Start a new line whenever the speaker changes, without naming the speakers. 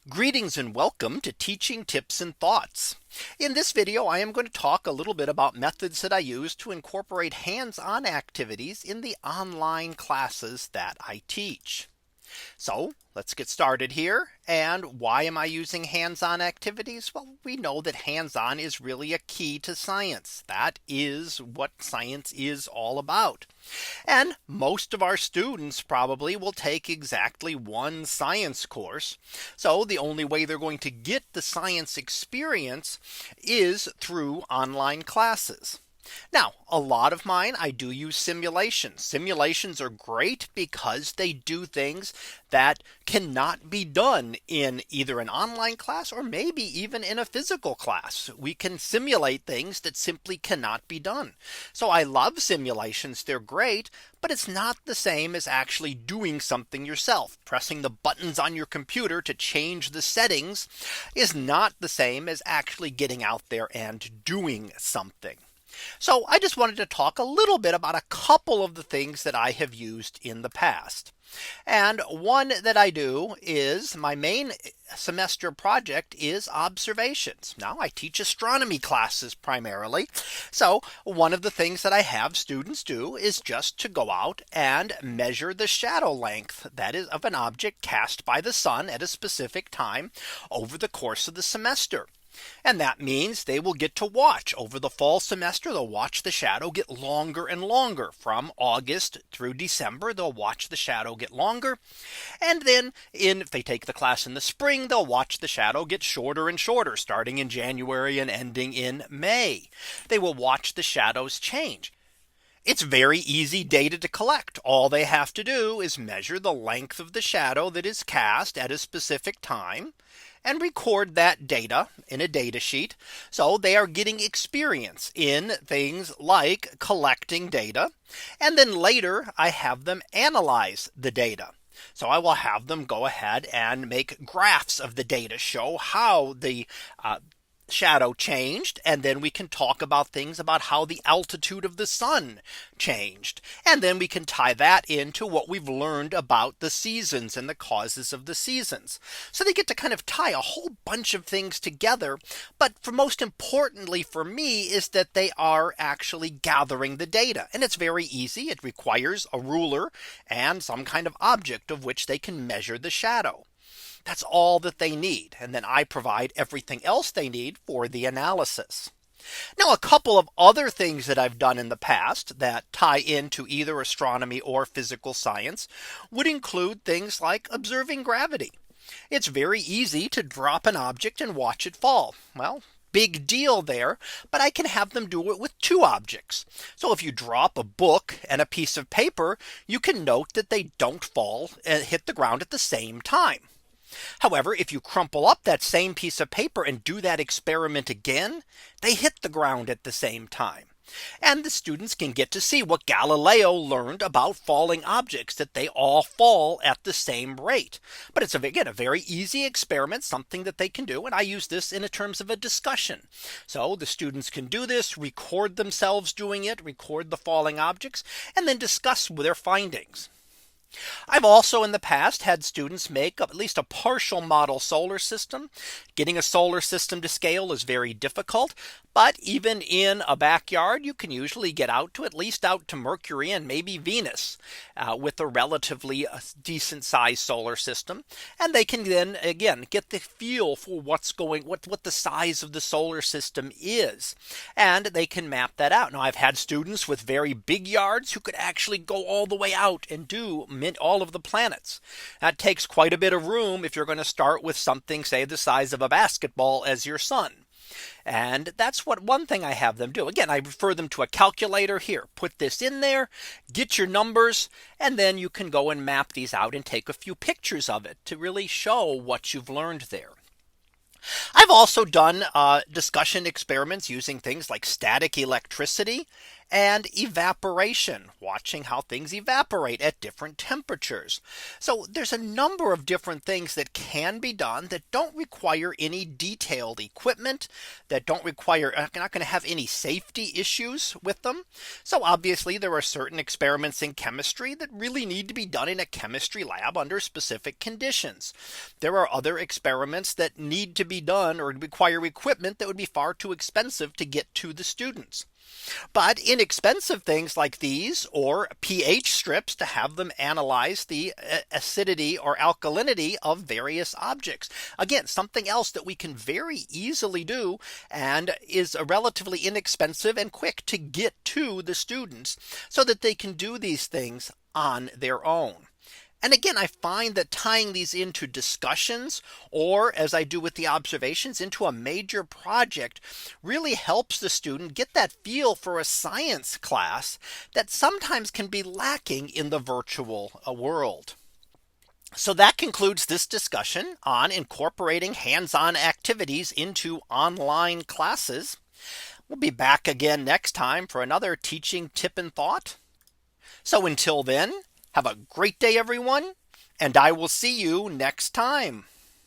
Greetings and welcome to Teaching Tips and Thoughts. In this video, I am going to talk a little bit about methods that I use to incorporate hands-on activities in the online classes that I teach. So let's get started here. And why am I using hands-on activities? Well, we know that hands-on is really a key to science. That is what science is all about. And most of our students probably will take exactly one science course. So the only way they're going to get the science experience is through online classes. Now, a lot of mine, I do use simulations. Simulations are great because they do things that cannot be done in either an online class or maybe even in a physical class. We can simulate things that simply cannot be done. So I love simulations. They're great, but it's not the same as actually doing something yourself. Pressing the buttons on your computer to change the settings is not the same as actually getting out there and doing something. So I just wanted to talk a little bit about a couple of the things that I have used in the past. And one that I do is my main semester project is observations. Now I teach astronomy classes primarily. So one of the things that I have students do is just to go out and measure the shadow length, that is, of an object cast by the sun at a specific time over the course of the semester. And that means they will get to watch over the fall semester. They'll watch the shadow get longer and longer from August through December. They'll watch the shadow get longer. And then if they take the class in the spring, they'll watch the shadow get shorter and shorter, starting in January and ending in May. They will watch the shadows change. It's very easy data to collect. All they have to do is measure the length of the shadow that is cast at a specific time and record that data in a data sheet. So they are getting experience in things like collecting data. And then later I have them analyze the data. So I will have them go ahead and make graphs of the data, show how the shadow changed. And then we can talk about things about how the altitude of the sun changed. And then we can tie that into what we've learned about the seasons and the causes of the seasons. So they get to kind of tie a whole bunch of things together. But for most importantly for me is that they are actually gathering the data. And it's very easy. It requires a ruler and some kind of object of which they can measure the shadow. That's all that they need. And then I provide everything else they need for the analysis. Now, a couple of other things that I've done in the past that tie into either astronomy or physical science would include things like observing gravity. It's very easy to drop an object and watch it fall. Well, big deal there, but I can have them do it with two objects. So if you drop a book and a piece of paper, you can note that they don't fall and hit the ground at the same time. However, if you crumple up that same piece of paper and do that experiment again, they hit the ground at the same time. And the students can get to see what Galileo learned about falling objects, that they all fall at the same rate. But it's again a very easy experiment, something that they can do. And I use this in terms of a discussion. So the students can do this, record themselves doing it, record the falling objects, and then discuss their findings. I've also in the past had students make at least a partial model solar system. Getting a solar system to scale is very difficult. But even in a backyard, you can usually get out to at least out to Mercury and maybe Venus with a relatively decent sized solar system. And they can then again get the feel for what the size of the solar system is. And they can map that out. Now I've had students with very big yards who could actually go all the way out and do all of the planets. That takes quite a bit of room if you're going to start with something, say, the size of a basketball as your sun. And that's one thing I have them do. Again, I refer them to a calculator here. Put this in there, get your numbers, and then you can go and map these out and take a few pictures of it to really show what you've learned there. I've also done discussion experiments using things like static electricity and evaporation, watching how things evaporate at different temperatures. So there's a number of different things that can be done that don't require any detailed equipment, that don't require, not going to have any safety issues with them. So obviously there are certain experiments in chemistry that really need to be done in a chemistry lab under specific conditions. There are other experiments that need to be done or require equipment that would be far too expensive to get to the students. But inexpensive things like these, or pH strips to have them analyze the acidity or alkalinity of various objects. Again, something else that we can very easily do and is relatively inexpensive and quick to get to the students so that they can do these things on their own. And again, I find that tying these into discussions, or as I do with the observations, into a major project really helps the student get that feel for a science class that sometimes can be lacking in the virtual world. So that concludes this discussion on incorporating hands-on activities into online classes. We'll be back again next time for another teaching tip and thought. So until then, have a great day, everyone, and I will see you next time.